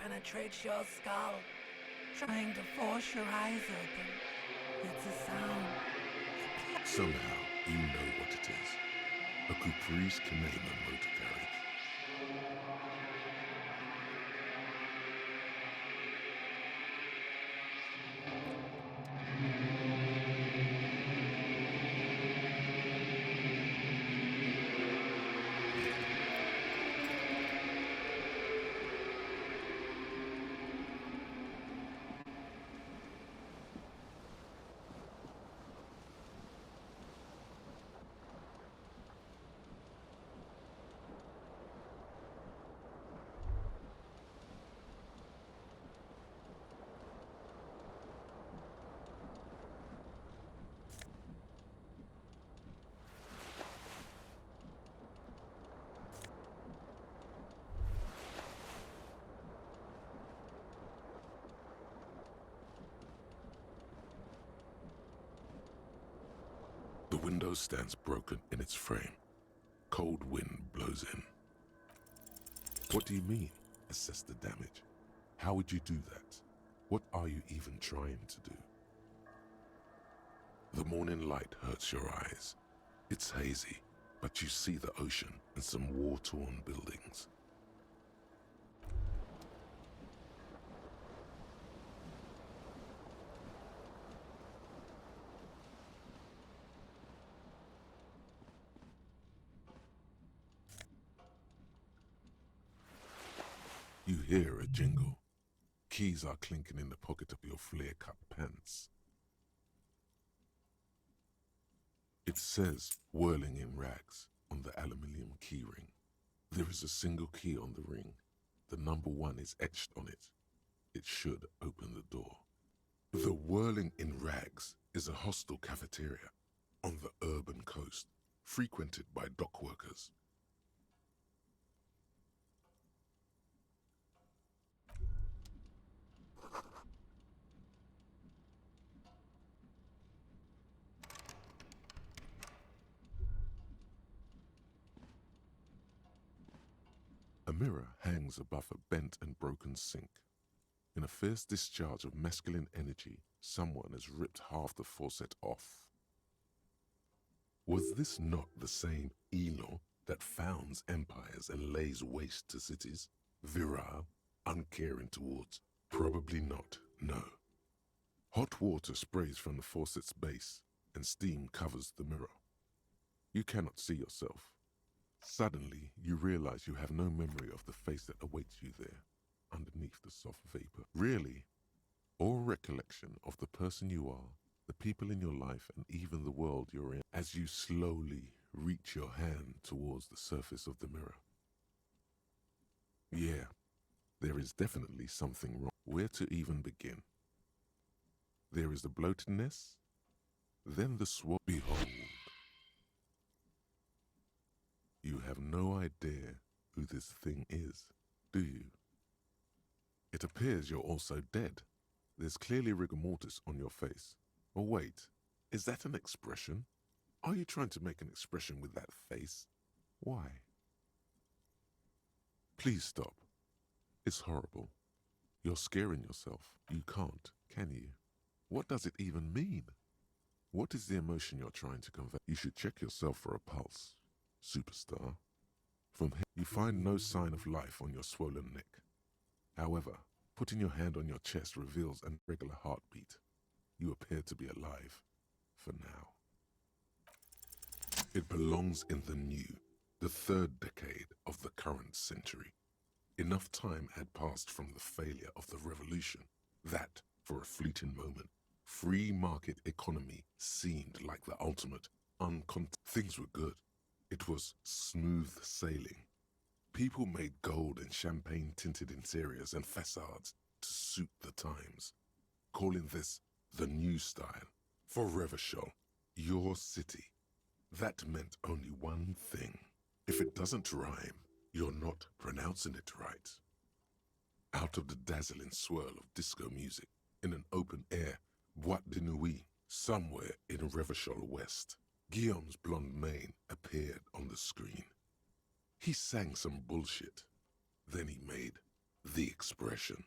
penetrates your skull, trying to force your eyes open. It's a sound. Somehow, you know what it is. A caprice Canema motor carriage. The window stands broken in its frame. Cold wind blows in. What do you mean, assess the damage? How would you do that? What are you even trying to do? The morning light hurts your eyes. It's hazy, but you see the ocean and some war-torn buildings. You hear a jingle. Keys are clinking in the pocket of your flare-cut pants. It says, whirling in rags, on the aluminium keyring. There is a single key on the ring. The number 1 is etched on it. It should open the door. The whirling in rags is a hostel cafeteria on the urban coast, frequented by dock workers. A mirror hangs above a bent and broken sink. In a fierce discharge of masculine energy, someone has ripped half the faucet off. Was this not the same Elo that founds empires and lays waste to cities? Virile, uncaring towards? Probably not, no. Hot water sprays from the faucet's base, and steam covers the mirror. You cannot see yourself. Suddenly, you realize you have no memory of the face that awaits you there, underneath the soft vapor. Really, or recollection of the person you are, the people in your life, and even the world you're in, as you slowly reach your hand towards the surface of the mirror. Yeah, there is definitely something wrong. Where to even begin? There is the bloatedness, then the swell. Behold. You have no idea who this thing is, do you? It appears you're also dead. There's clearly rigor mortis on your face. Oh wait, is that an expression? Are you trying to make an expression with that face? Why? Please stop. It's horrible. You're scaring yourself. You can't, can you? What does it even mean? What is the emotion you're trying to convey? You should check yourself for a pulse, superstar. From here, you find no sign of life on your swollen neck. However, putting your hand on your chest reveals a regular heartbeat. You appear to be alive, for now. It belongs in the new, the 3rd decade of the current century. Enough time had passed from the failure of the revolution that, for a fleeting moment, free market economy seemed like the ultimate things were good. It was smooth sailing. People made gold and champagne-tinted interiors and facades to suit the times, calling this the new style. For Revachol, your city, that meant only one thing. If it doesn't rhyme, you're not pronouncing it right. Out of the dazzling swirl of disco music, in an open-air boîte de nuit, somewhere in Revachol West, Guillaume's blonde mane appeared on the screen. He sang some bullshit. Then he made the expression. expression.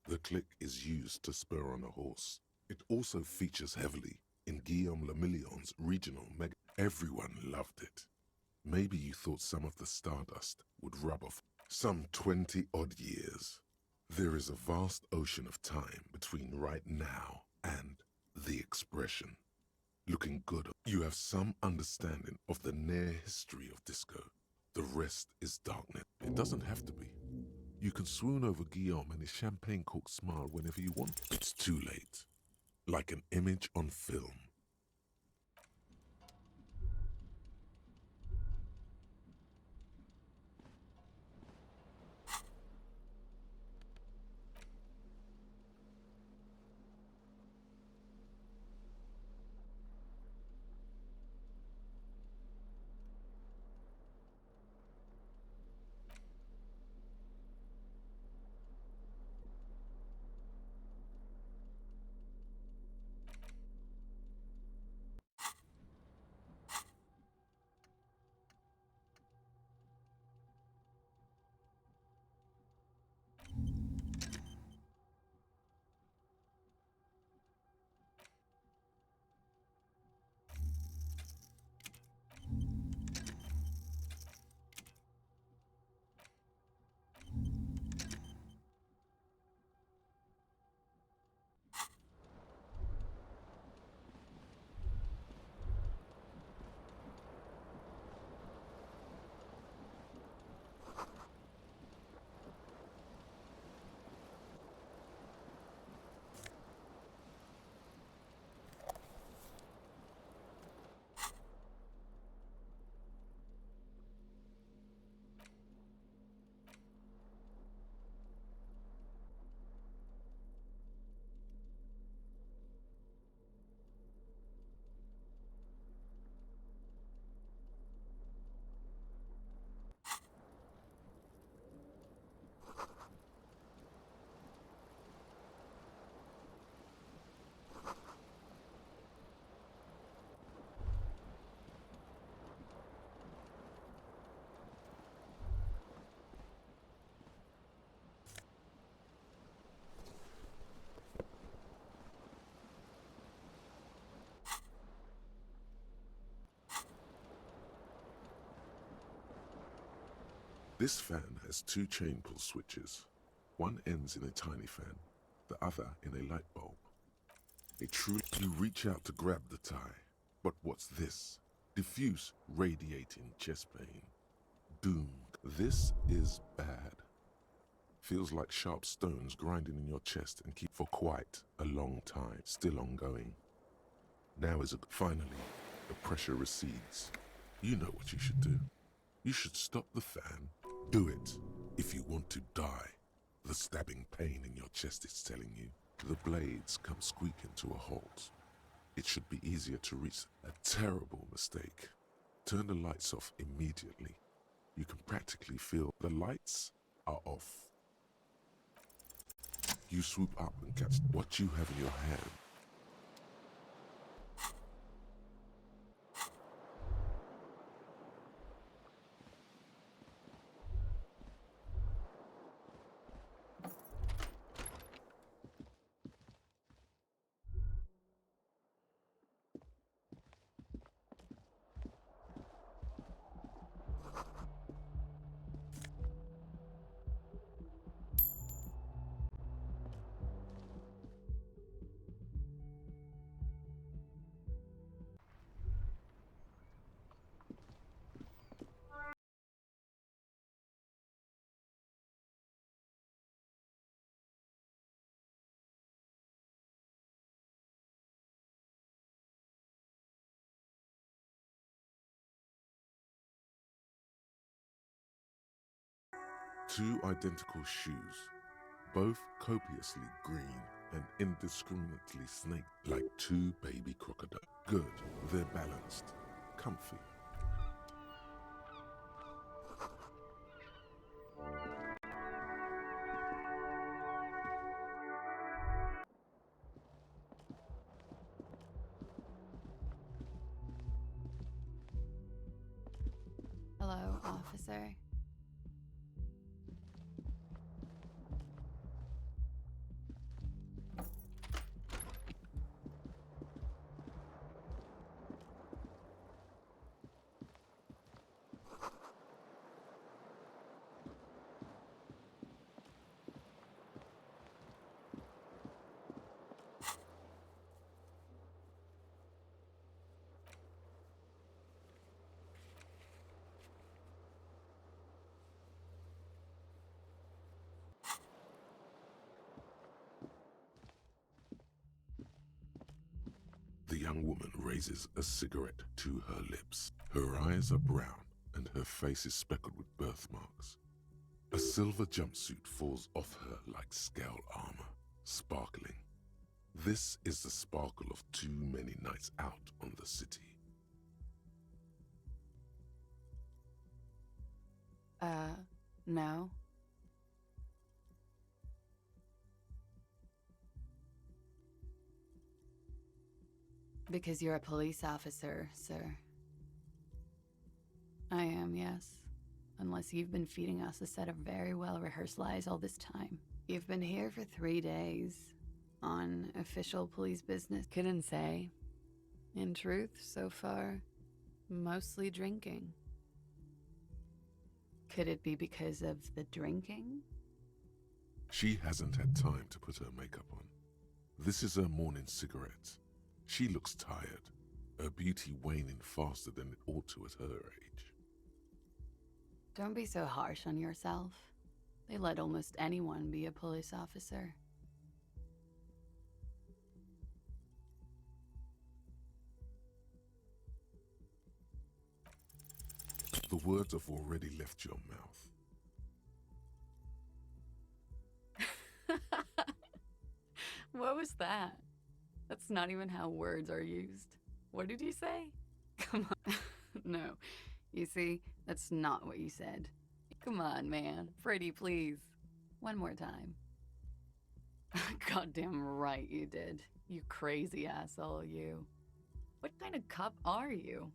The click is used to spur on a horse. It also features heavily in Guillaume Lemillion's regional mega. Everyone loved it. Maybe you thought some of the stardust would rub off. Some 20-odd years. There is a vast ocean of time between right now and the expression. Looking good, you have some understanding of the near history of disco. The rest is darkness. It doesn't have to be. You can swoon over Guillaume and his champagne cork smile whenever you want. It's too late. Like an image on film. This fan has two chain pull switches. One ends in a tiny fan, the other in a light bulb. You reach out to grab the tie. But what's this? Diffuse radiating chest pain. Doom. This is bad. Feels like sharp stones grinding in your chest and keep for quite a long time. Still ongoing. Now finally, the pressure recedes. You know what you should do. You should stop the fan. Do it if you want to die. The stabbing pain in your chest is telling you. The blades come squeaking to a halt. It should be easier to reach. A terrible mistake. Turn the lights off immediately. You can practically feel the lights are off. You swoop up and catch what you have in your hand. Two identical shoes, both copiously green and indiscriminately snaked like two baby crocodiles. Good, they're balanced, comfy. Hello, officer. young woman raises a cigarette to her lips. Her eyes are brown and her face is speckled with birthmarks. A silver jumpsuit falls off her like scale armor, sparkling. This is the sparkle of too many nights out on the city. No. Because you're a police officer, sir. I am, yes. Unless you've been feeding us a set of very well-rehearsed lies all this time. You've been here for 3 days. On official police business. Couldn't say. In truth, so far, mostly drinking. Could it be because of the drinking? She hasn't had time to put her makeup on. This is her morning cigarette. She looks tired, her beauty waning faster than it ought to at her age. Don't be so harsh on yourself. They let almost anyone be a police officer. The words have already left your mouth. What was that? That's not even how words are used. What did you say? Come on. No. You see, that's not what you said. Come on, man. Pretty, please. One more time. Goddamn right you did. You crazy asshole, you. What kind of cop are you?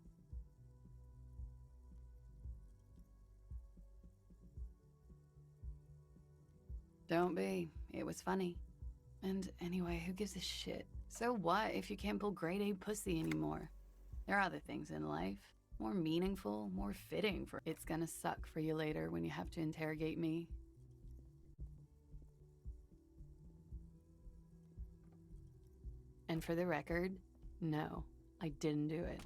Don't be. It was funny. And anyway, who gives a shit? So what if you can't pull grade A pussy anymore? There are other things in life. More meaningful, more fitting for... It's gonna suck for you later when you have to interrogate me. And for the record, no, I didn't do it.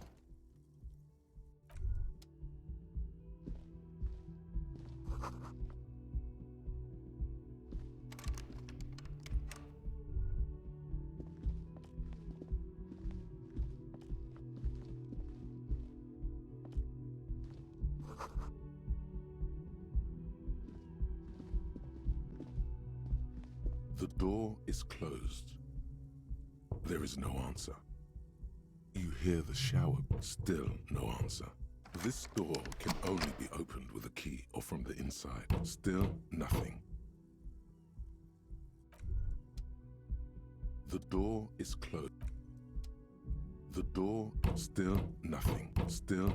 The door is closed. There is no answer. You hear the shower, but still no answer. This door can only be opened with a key or from the inside. Still nothing. The door is closed. The door, still nothing. Still.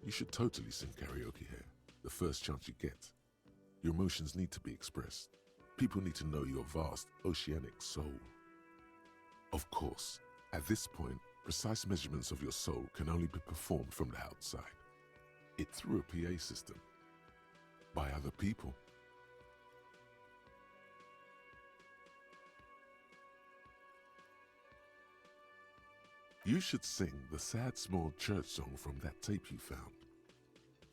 You should totally sing karaoke here, the first chance you get. Your emotions need to be expressed. People need to know your vast, oceanic soul. Of course, at this point, precise measurements of your soul can only be performed from the outside. It through a PA system. By other people. You should sing the sad small church song from that tape you found.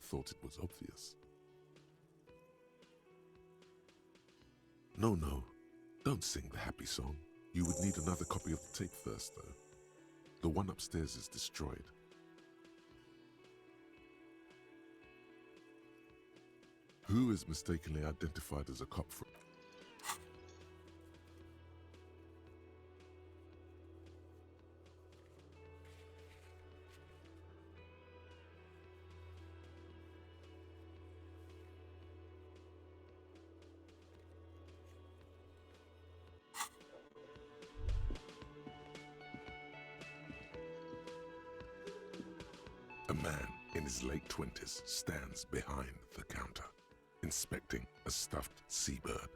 Thought it was obvious. No, don't sing the happy song. You would need another copy of the tape first, though. The one upstairs is destroyed. Who is mistakenly identified as a cop from... man in his late 20s stands behind the counter, inspecting a stuffed seabird.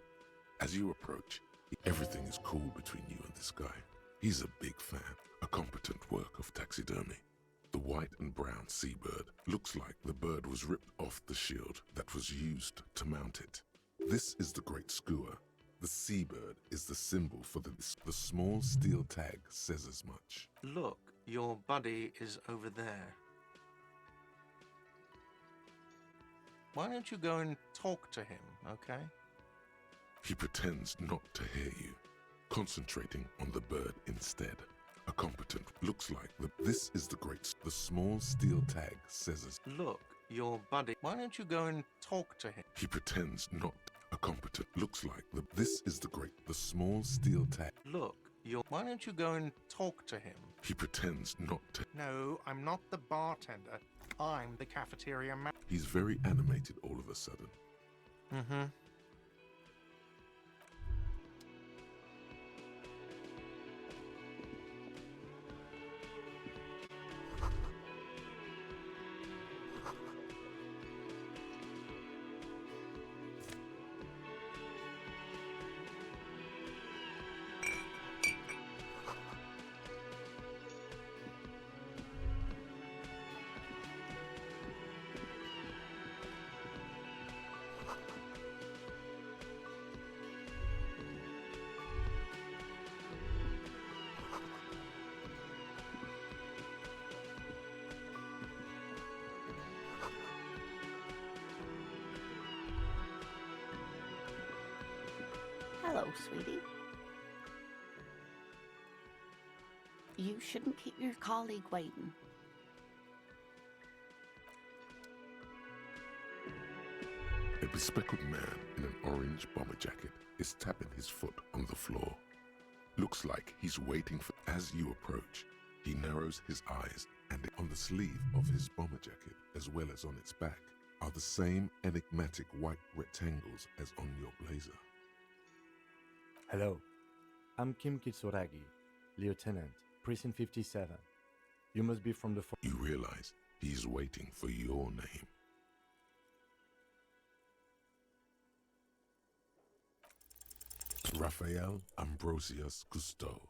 As you approach, everything is cool between you and this guy. He's a big fan, a competent work of taxidermy. The white and brown seabird looks like the bird was ripped off the shield that was used to mount it. This is the great skua. The seabird is the symbol for the small steel tag says as much. Look, your buddy is over there. Why don't you go and talk to him, okay? He pretends not to hear you, concentrating on the bird instead. A competent looks like this is the great. The small steel tag says as. Look, your buddy. Why don't you go and talk to him? He pretends not. A competent looks like this is the great. The small steel tag. Look, your. Why don't you go and talk to him? He pretends not to. No, I'm not the bartender. I'm the cafeteria man. He's very animated all of a sudden. Mm-hmm. Hello, sweetie. You shouldn't keep your colleague waiting. A bespectacled man in an orange bomber jacket is tapping his foot on the floor. Looks like he's waiting for. As you approach, he narrows his eyes, and on the sleeve of his bomber jacket, as well as on its back, are the same enigmatic white rectangles as on your blazer. Hello, I'm Kim Kitsuragi, Lieutenant, Precinct 57. You must be from the... You realize he's waiting for your name. Raphael Ambrosius Cousteau.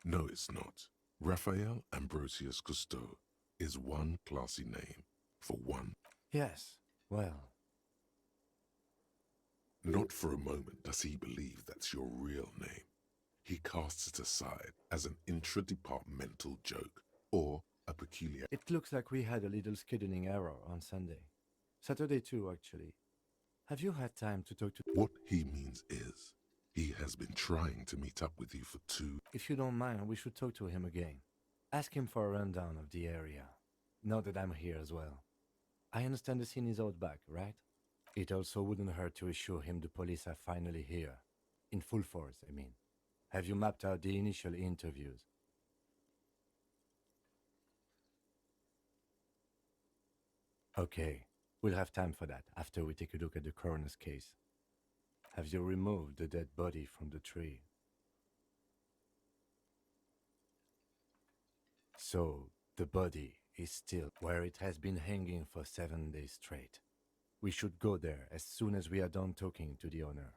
No, it's not. Raphael Ambrosius Cousteau is one classy name for one. Yes, well... Not for a moment does he believe that's your real name. He casts it aside as an intra-departmental joke or a peculiar... It looks like we had a little scheduling error on Sunday. Saturday too, actually. Have you had time to talk to... What he means is, he has been trying to meet up with you for 2... If you don't mind, we should talk to him again. Ask him for a rundown of the area. Now that I'm here as well. I understand the scene is out back, right? It also wouldn't hurt to assure him the police are finally here. In full force, I mean. Have you mapped out the initial interviews? Okay, we'll have time for that after we take a look at the coroner's case. Have you removed the dead body from the tree? So, the body is still where it has been hanging for 7 days straight. We should go there as soon as we are done talking to the owner.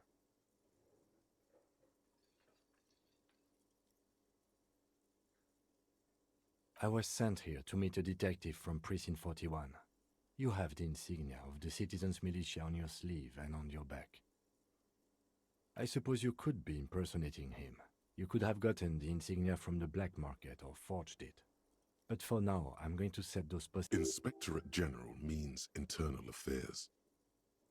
I was sent here to meet a detective from Precinct 41. You have the insignia of the Citizens Militia on your sleeve and on your back. I suppose you could be impersonating him. You could have gotten the insignia from the black market or forged it. But for now, I'm going to set those Inspectorate General means internal affairs.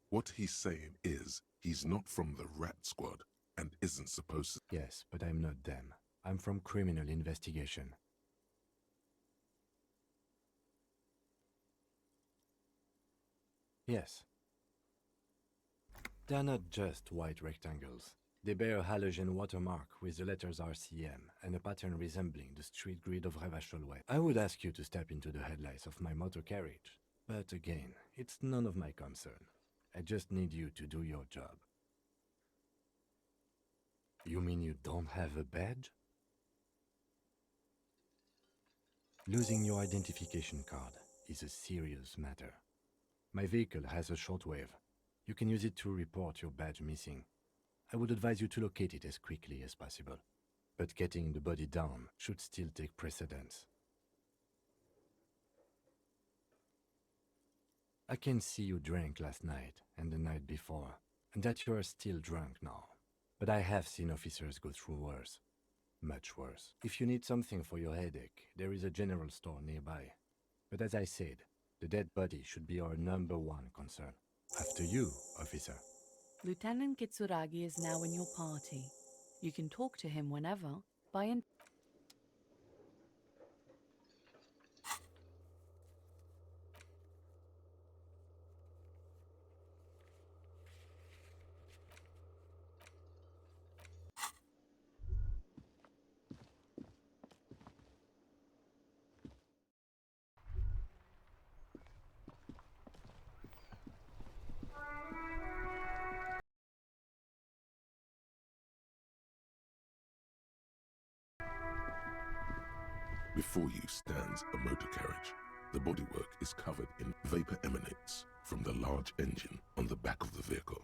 What he's saying is, he's not from the rat squad and isn't supposed to... Yes, but I'm not them. I'm from criminal investigation. Yes. They're not just white rectangles. They bear a halogen watermark with the letters RCM and a pattern resembling the street grid of Revachol-Ouest. I would ask you to step into the headlights of my motor carriage, but again, it's none of my concern. I just need you to do your job. You mean you don't have a badge? Losing your identification card is a serious matter. My vehicle has a shortwave. You can use it to report your badge missing. I would advise you to locate it as quickly as possible. But getting the body down should still take precedence. I can see you drank last night and the night before, and that you are still drunk now. But I have seen officers go through worse. Much worse. If you need something for your headache, there is a general store nearby. But as I said, the dead body should be our #1 concern. After you, officer. Lieutenant Kitsuragi is now in your party. You can talk to him whenever by Before you stands a motor carriage. The bodywork is covered in vapor emanates from the large engine on the back of the vehicle.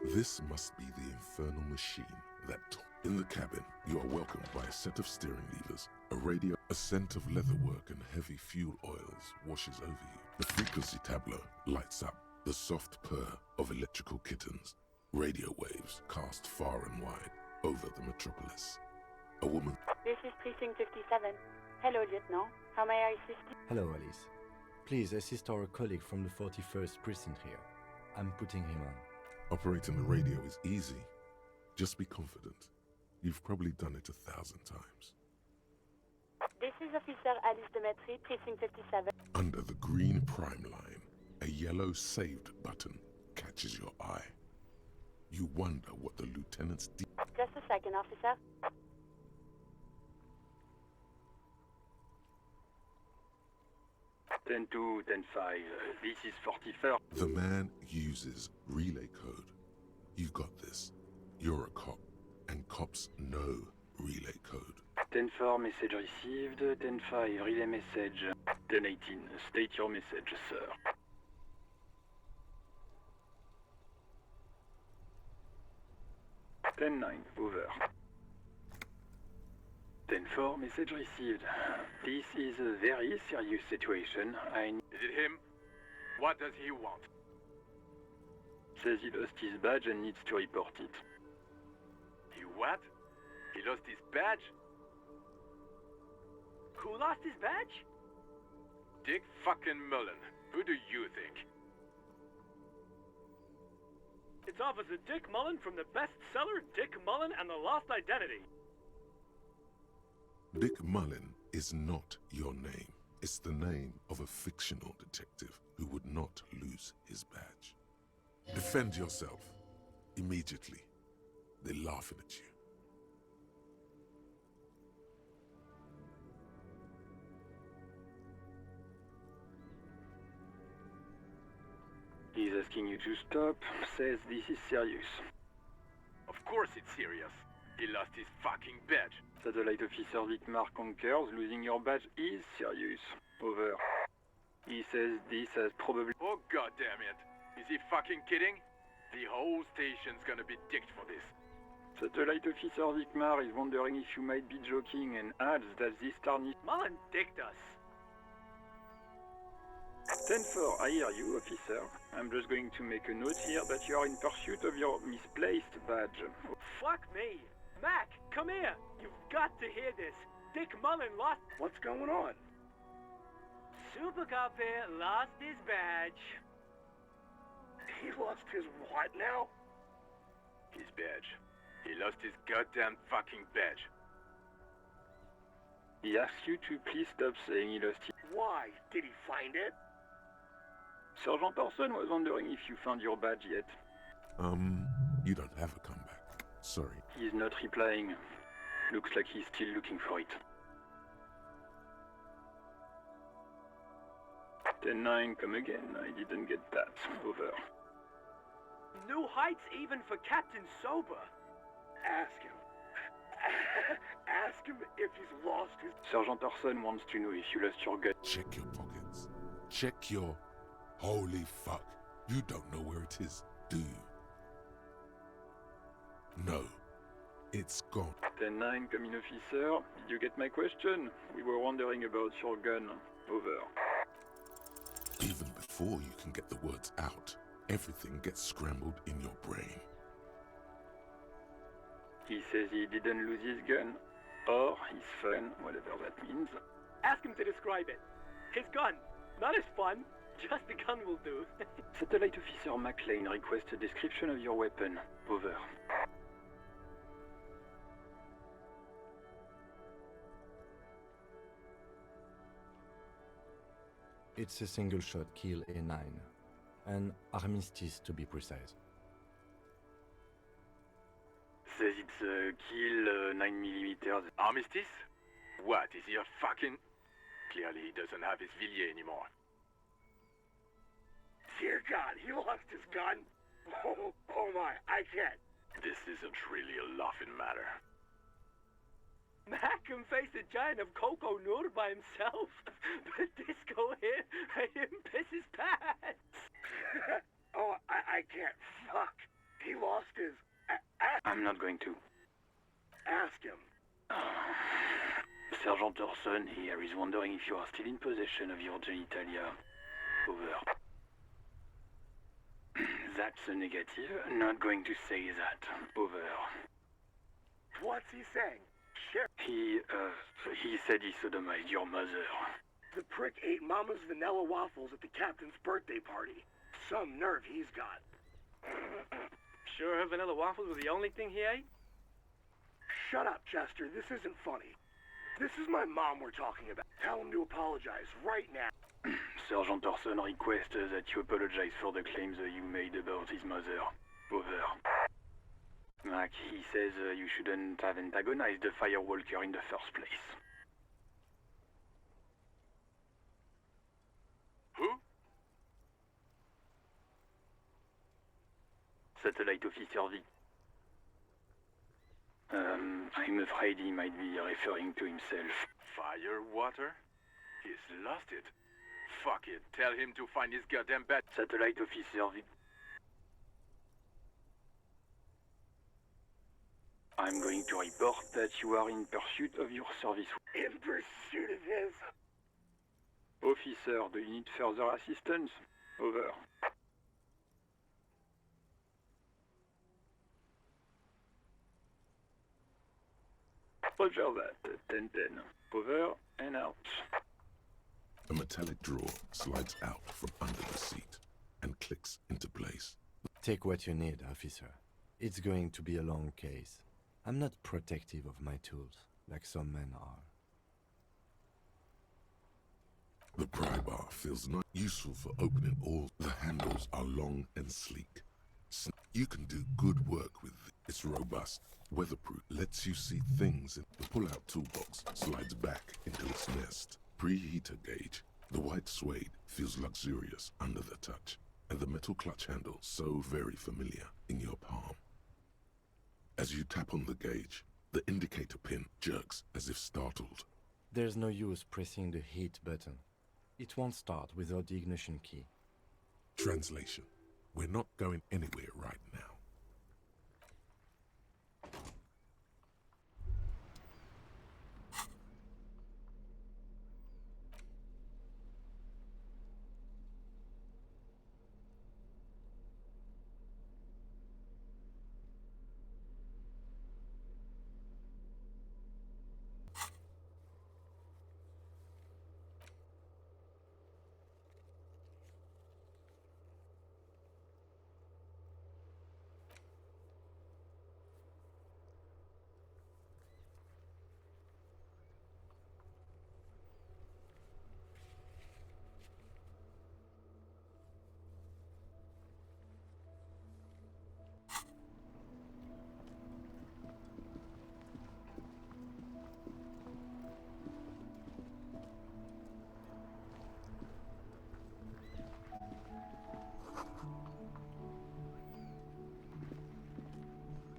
This must be the infernal machine that, in the cabin, you are welcomed by a set of steering levers, a radio, a scent of leatherwork and heavy fuel oils washes over you. The frequency tableau lights up, the soft purr of electrical kittens. Radio waves cast far and wide over the metropolis. A woman. This is Precinct 57. Hello, Lieutenant. How may I assist you? Hello, Alice. Please assist our colleague from the 41st precinct here. I'm putting him on. Operating the radio is easy. Just be confident. You've probably done it 1,000 times. This is Officer Alice Demetri, Precinct 57. Under the green prime line, a yellow saved button catches your eye. You wonder what the lieutenant's Just a second, officer. 10-2, 10-5, this is 41st. The man uses relay code. You've got this. You're a cop, and cops know relay code. 10-4, message received. 10-5, relay message. 10-18, state your message, sir. 10-9, over. 10-4, message received. This is a very serious situation. Is it him? What does he want? Says he lost his badge and needs to report it. He what? He lost his badge? Who lost his badge? Dick fucking Mullen. Who do you think? It's Officer Dick Mullen from the bestseller Dick Mullen and the Lost Identity. Dick Mullen is not your name. It's the name of a fictional detective who would not lose his badge. Defend yourself. Immediately. They're laughing at you. He's asking you to stop, says this is serious. Of course it's serious. He lost his fucking badge. Satellite Officer Vicmar concurs, losing your badge is serious. Over. He says this has probably... Oh goddamn it. Is he fucking kidding? The whole station's gonna be dicked for this. Satellite Officer Vicmar is wondering if you might be joking and adds that this tarnish... Mullen dicked us. 10-4, I hear you, officer. I'm just going to make a note here that you are in pursuit of your misplaced badge. Fuck me. Mac, come here. You've got to hear this. Dick Mullen lost... What's going on? Super Cop here lost his badge. He lost his what now? His badge. He lost his goddamn fucking badge. He asks you to please stop saying he lost it. Why? Did he find it? Sergeant Person was wondering if you found your badge yet. You don't have a comeback. Sorry. He's not replying. Looks like he's still looking for it. 10-9, come again. I didn't get that. Over. New heights even for Captain Sober. Ask him. Ask him if he's lost his... Sergeant Orson wants to know if you lost your gun. Check your pockets. Check your... Holy fuck. You don't know where it is, do you? No. It's gone. 10-9, come in, officer. Did you get my question? We were wondering about your gun. Over. Even before you can get the words out, everything gets scrambled in your brain. He says he didn't lose his gun. Or his fun, whatever that means. Ask him to describe it. His gun, not his fun. Just the gun will do. Satellite Officer McLean requests a description of your weapon. Over. It's a single-shot kill A9. An armistice, to be precise. Says it's a kill 9mm. Armistice? What, is he a fucking... Clearly he doesn't have his Villiers anymore. Dear God, he lost his gun? Oh my, I can't. This isn't really a laughing matter. Mac can face a giant of Coco Nur by himself, but Disco here made him piss his pants. Oh, I can't. Fuck. He lost his... I'm not going to. Ask him. Sergeant Orson here is wondering if you are still in possession of your genitalia. Over. That's a negative. Not going to say that. Over. What's he saying? Shit. He said he sodomized your mother. The prick ate Mama's vanilla waffles at the captain's birthday party. Some nerve he's got. Sure her vanilla waffles were the only thing he ate? Shut up, Chester. This isn't funny. This is my mom we're talking about. Tell him to apologize right now. Sergeant Orson requests that you apologize for the claims you made about his mother. Over. Mac, he says you shouldn't have antagonized the firewalker in the first place. Who? Satellite Officer V. I'm afraid he might be referring to himself. Firewater? He's lost it. Fuck it. Tell him to find his goddamn bat. Satellite Officer V. I'm going to report that you are in pursuit of your service. In pursuit of his... Officer, do you need further assistance? Over. Roger that. 10-10. Over and out. A metallic drawer slides out from under the seat and clicks into place. Take what you need, officer. It's going to be a long case. I'm not protective of my tools, like some men are. The pry bar feels not useful for opening all. The handles are long and sleek. You can do good work with it. It's robust, weatherproof, lets you see things. The pull-out toolbox slides back into its nest. Preheater gauge. The white suede feels luxurious under the touch, and the metal clutch handle so very familiar in your palm. As you tap on the gauge, the indicator pin jerks as if startled. There's no use pressing the heat button. It won't start without the ignition key. Translation. We're not going anywhere right now.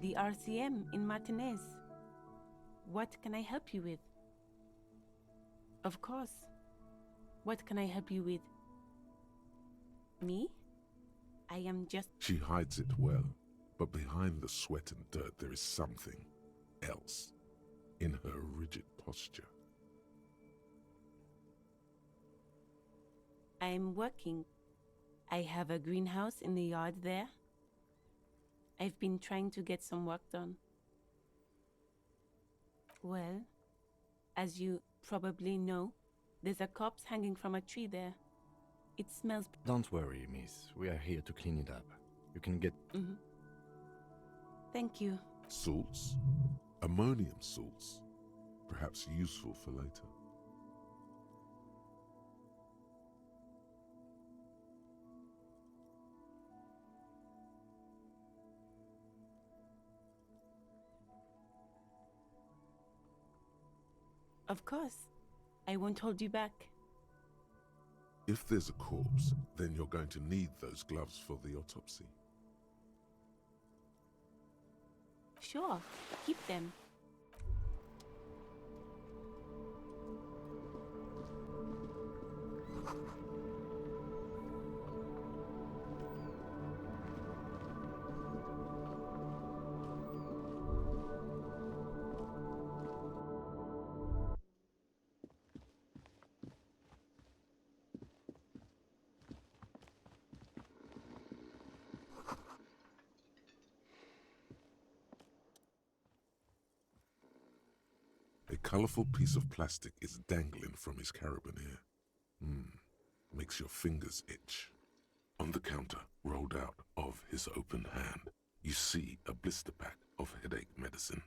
The RCM in Martinez. What can I help you with? Of course. What can I help you with? Me? I am just... She hides it well, but behind the sweat and dirt there is something else in her rigid posture. I'm working. I have a greenhouse in the yard there. I've been trying to get some work done. Well, as you probably know, there's a corpse hanging from a tree there. It smells... Don't worry, miss. We are here to clean it up. You can get... Thank you. Salts? Ammonium salts? Perhaps useful for later. Of course. I won't hold you back. If there's a corpse, then you're going to need those gloves for the autopsy. Sure. Keep them. A colourful piece of plastic is dangling from his carabiner. Makes your fingers itch. On the counter, rolled out of his open hand, you see a blister pack of headache medicine.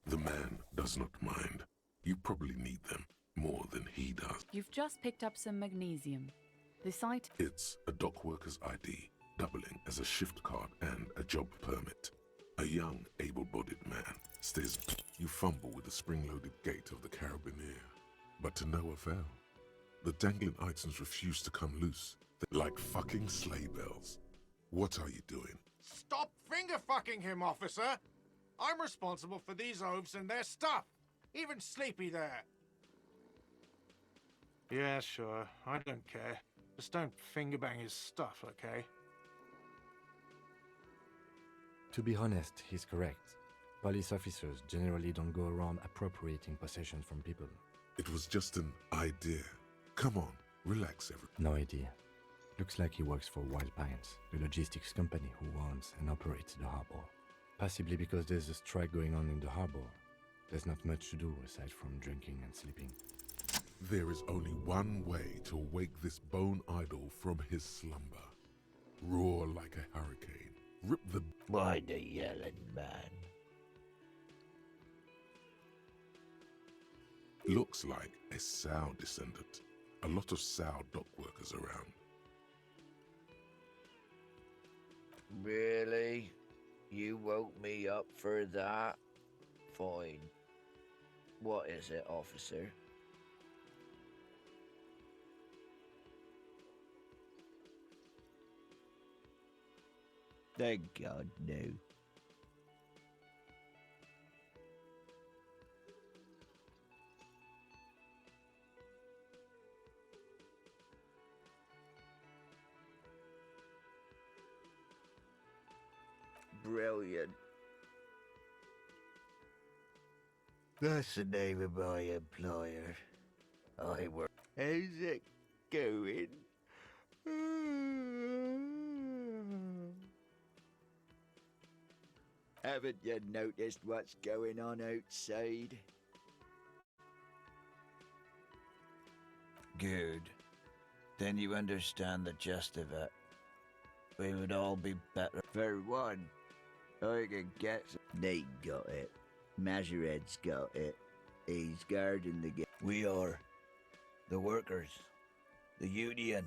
The man does not mind. You probably need them more than he does. You've just picked up some magnesium. This item... It's a dock worker's ID, doubling as a shift card and a job permit. A young, able-bodied man stares. You fumble with the spring-loaded gate of the carabiner, but to no avail. The dangling items refuse to come loose. They're like fucking sleigh bells. What are you doing? Stop finger-fucking him, officer! I'm responsible for these oafs and their stuff. Even Sleepy there. Yeah, sure. I don't care. Just don't finger-bang his stuff, okay? To be honest, he's correct. Police officers generally don't go around appropriating possessions from people. It was just an idea. Come on, relax, everyone. No idea. Looks like he works for Wild Pines, the logistics company who owns and operates the harbor. Possibly because there's a strike going on in the harbor. There's not much to do aside from drinking and sleeping. There is only one way to wake this bone idol from his slumber. Roar like a hurricane. Rip the... Why the yelling, man? Looks like a sow descendant. A lot of sow dock workers around. Really? You woke me up for that? Fine. What is it, officer? Thank God, no. Brilliant. That's the name of my employer. I work. How's it going? Haven't you noticed what's going on outside? Good. Then you understand the gist of it. We would all be better. For one, I can get some. They got it. Majoret's got it. He's guarding the gate. We are. The workers. The union.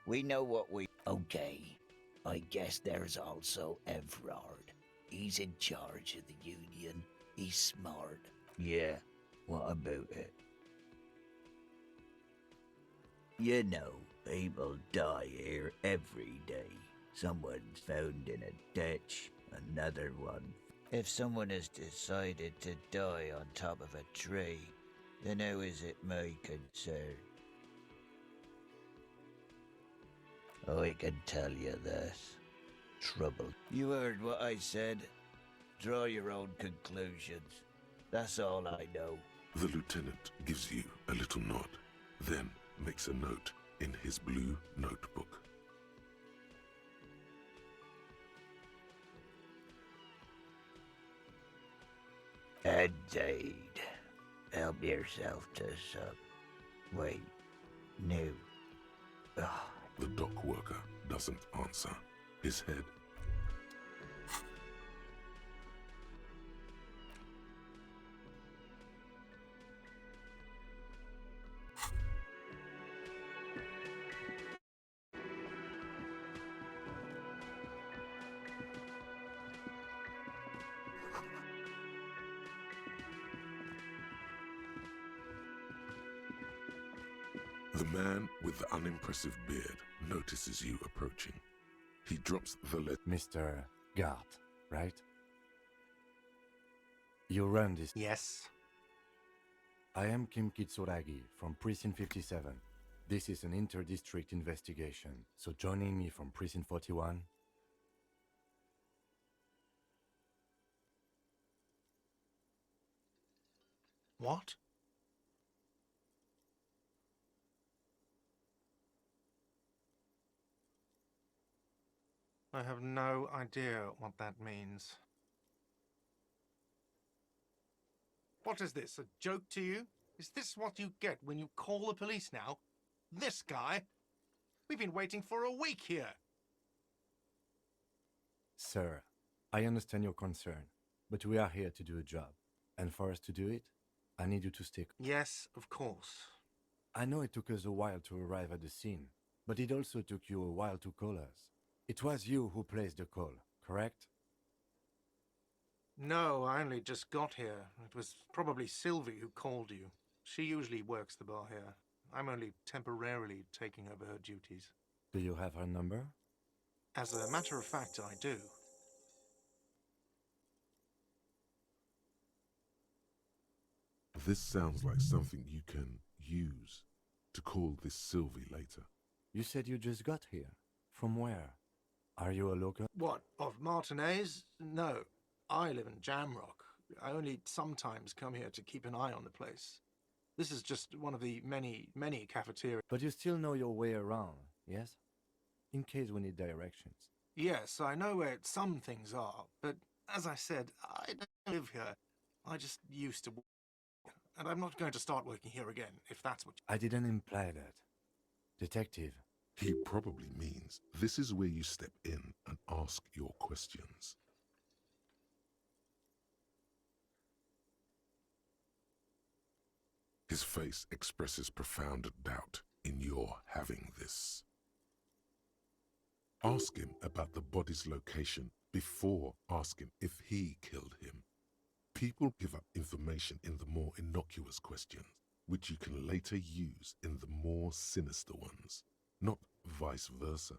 We know what we... Okay. I guess there's also Everard. He's in charge of the union. He's smart. Yeah. What about it? You know, people die here every day. Someone's found in a ditch, another one. If someone has decided to die on top of a tree, then how is it my concern? I can tell you this. Trouble. You heard what I said. Draw your own conclusions. That's all I know. The lieutenant gives you a little nod, then makes a note in his blue notebook. Indeed. Help yourself to some. Wait. No. Ah. The dock worker doesn't answer. His head. The man with the unimpressive beard notices you approaching. He drops the letter. Mr. Gart, right? You run this. Yes. I am Kim Kitsuragi from Precinct 57. This is an inter-district investigation, so joining me from Precinct 41. What? I have no idea what that means. What is this, a joke to you? Is this what you get when you call the police now? This guy? We've been waiting for a week here. Sir, I understand your concern, but we are here to do a job. And for us to do it, I need you to stick. Yes, of course. I know it took us a while to arrive at the scene, but it also took you a while to call us. It was you who placed the call, correct? No, I only just got here. It was probably Sylvie who called you. She usually works the bar here. I'm only temporarily taking over her duties. Do you have her number? As a matter of fact, I do. This sounds like something you can use to call this Sylvie later. You said you just got here. From where? Are you a local? What, of Martinez? No. I live in Jamrock. I only sometimes come here to keep an eye on the place. This is just one of the many cafeterias. But you still know your way around, yes? In case we need directions. Yes, I know where some things are, but as I said, I don't live here. I just used to work, and I'm not going to start working here again, if that's what I didn't imply that. Detective. He probably means this is where you step in and ask your questions. His face expresses profound doubt in your having this. Ask him about the body's location before asking if he killed him. People give up information in the more innocuous questions, which you can later use in the more sinister ones. Not vice versa.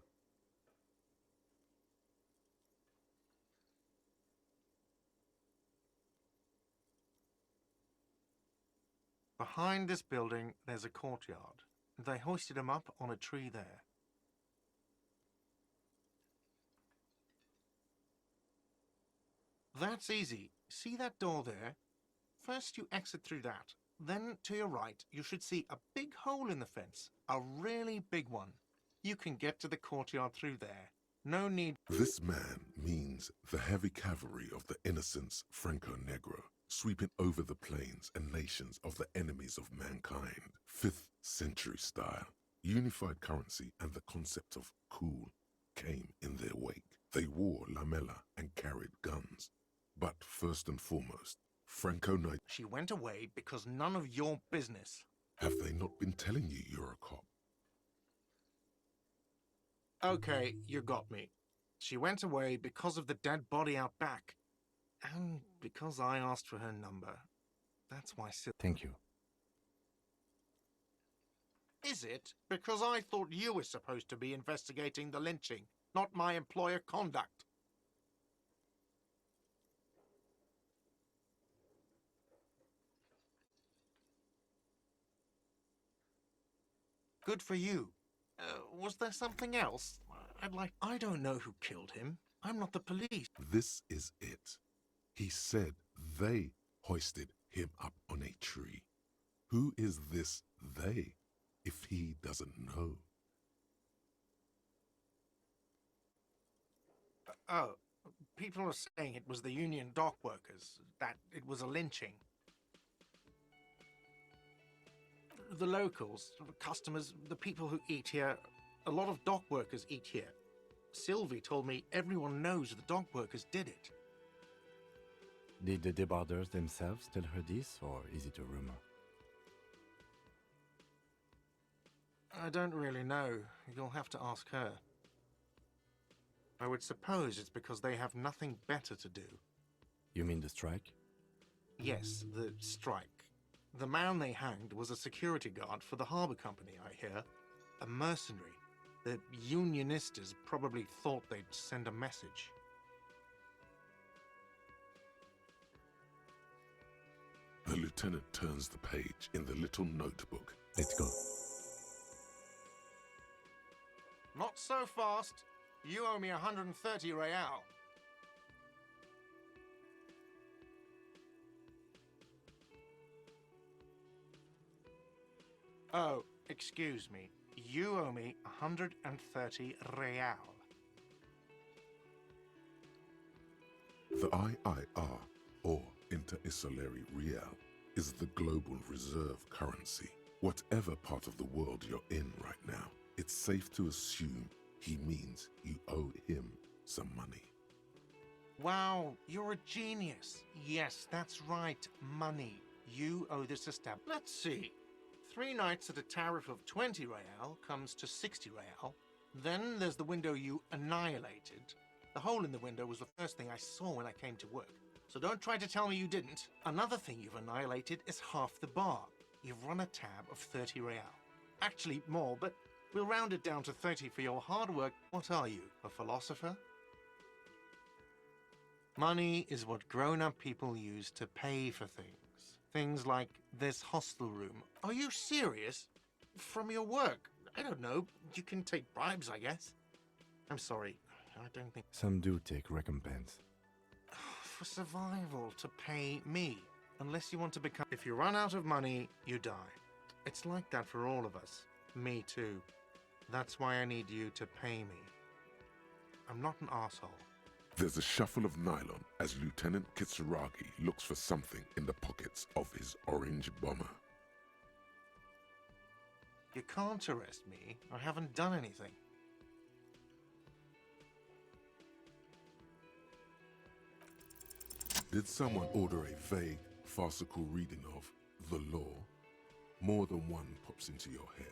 Behind this building, there's a courtyard. They hoisted him up on a tree there. That's easy. See that door there? First you exit through that. Then to your right, you should see a big hole in the fence. A really big one. You can get to the courtyard through there. No need. This man means the heavy cavalry of the innocents Franco Negro, sweeping over the plains and nations of the enemies of mankind. 5th century style, unified currency and the concept of cool came in their wake. They wore lamella and carried guns. But first and foremost, Franco Negro. She went away because none of your business. Have they not been telling you you're a cop? Okay, you got me. She went away because of the dead body out back. And because I asked for her number. That's why Thank you. Is it? Because I thought you were supposed to be investigating the lynching. not my employer conduct. Good for you. Was there something else? I don't know who killed him. I'm not the police. This is it. He said they hoisted him up on a tree. Who is this they, if he doesn't know? Oh, people are saying it was the union dock workers, that it was a lynching. The locals, the customers, the people who eat here, a lot of dock workers eat here. Sylvie told me everyone knows the dock workers did it. Did the debarders themselves tell her this, or is it a rumor? I don't really know. You'll have to ask her. I would suppose it's because they have nothing better to do. You mean the strike? Yes, the strike. The man they hanged was a security guard for the harbour company, I hear. A mercenary. The unionistas probably thought they'd send a message. The lieutenant turns the page in the little notebook. Let's go. Not so fast. You owe me 130 real. Oh, excuse me. You owe me 130 real. The IIR, or Inter-Isolary Real, is the global reserve currency. Whatever part of the world you're in right now, it's safe to assume he means you owe him some money. Wow, you're a genius. Yes, that's right, money. You owe this establishment. Let's see. 3 nights at a tariff of 20 real comes to 60 real. Then there's the window you annihilated. The hole in the window was the first thing I saw when I came to work. So don't try to tell me you didn't. Another thing you've annihilated is half the bar. You've run a tab of 30 real. Actually, more, but we'll round it down to 30 for your hard work. What are you, a philosopher? Money is what grown-up people use to pay for things. Things like this hostel room. Are you serious? From your work? I don't know. You can take bribes, I guess. I'm sorry. I don't think... Some do take recompense. For survival, to pay me. Unless you want to become... If you run out of money, you die. It's like that for all of us. Me too. That's why I need you to pay me. I'm not an asshole. There's a shuffle of nylon as Lieutenant Kitsuragi looks for something in the pockets of his orange bomber. You can't arrest me. I haven't done anything. Did someone order a vague, farcical reading of the law? More than one pops into your head.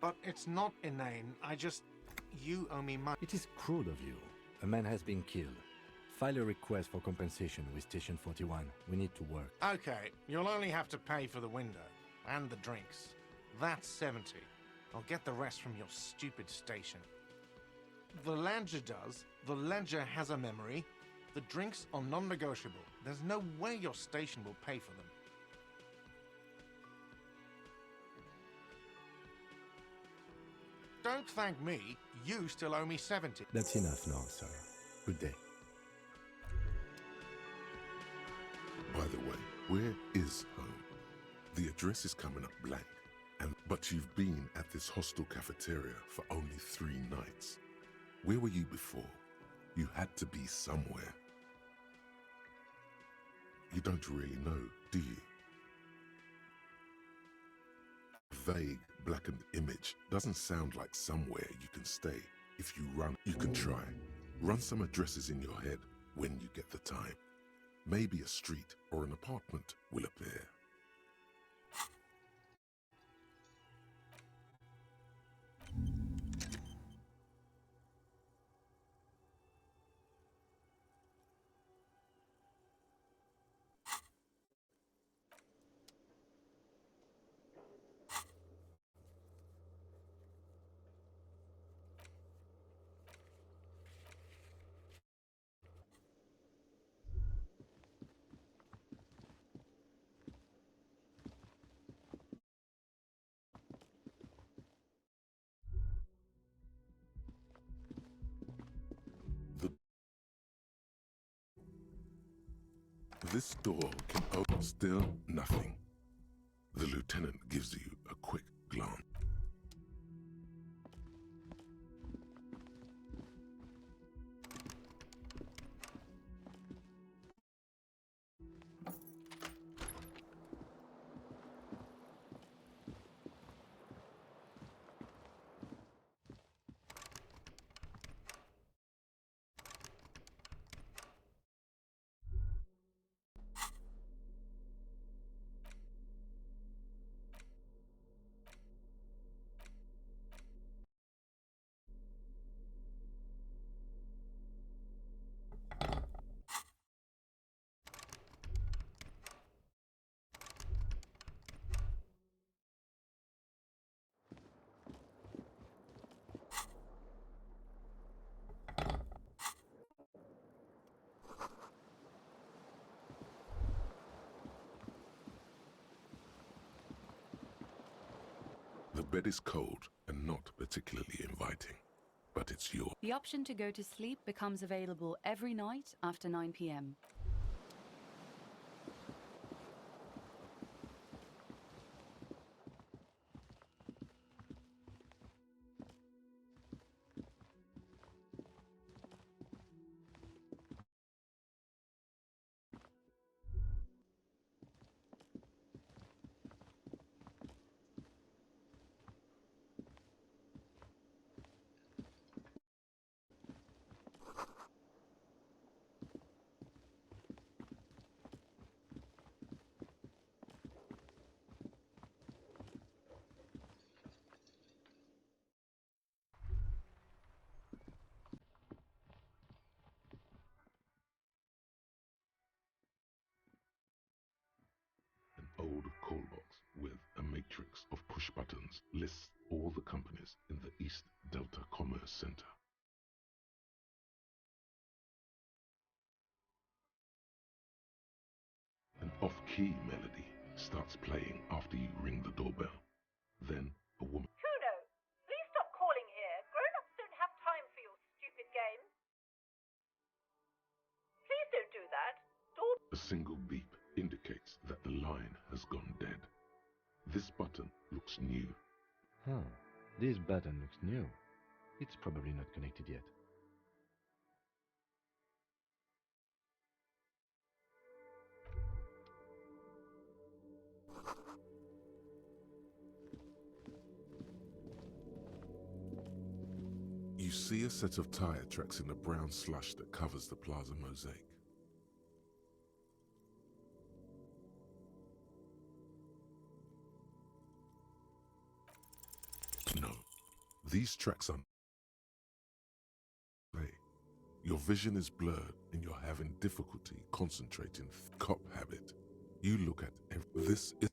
But it's not inane. You owe me money. It is cruel of you. A man has been killed. File a request for compensation with Station 41. We need to work. Okay, you'll only have to pay for the window and the drinks. That's 70. I'll get the rest from your stupid station. The ledger does. The ledger has a memory. The drinks are non-negotiable. There's no way your station will pay for them. Don't thank me. You still owe me 70. That's enough now, sir. Good day. By the way, where is home? The address is coming up blank, but you've been at this hostel cafeteria for only 3 nights. Where were you before? You had to be somewhere. You don't really know, do you? Vague, blackened image doesn't sound like somewhere you can stay. If you run, you can try. Run some addresses in your head when you get the time. Maybe a street or an apartment will appear. This door can open. Still nothing. The lieutenant gives you a quick glance. The bed is cold and not particularly inviting, but it's yours. The option to go to sleep becomes available every night after 9 p.m. Old call box with a matrix of push buttons lists all the companies in the East Delta Commerce Center. An off-key melody starts playing after you ring the doorbell. Then a woman... Kuno, please stop calling here. Grown-ups don't have time for your stupid games. Please don't do that. A single beep indicates that the line has gone dead. This button looks new. Huh. This button looks new. It's probably not connected yet. You see a set of tire tracks in the brown slush that covers the plaza mosaic. No, these tracks are... Your vision is blurred and you're having difficulty concentrating. Cop habit. You look at this is...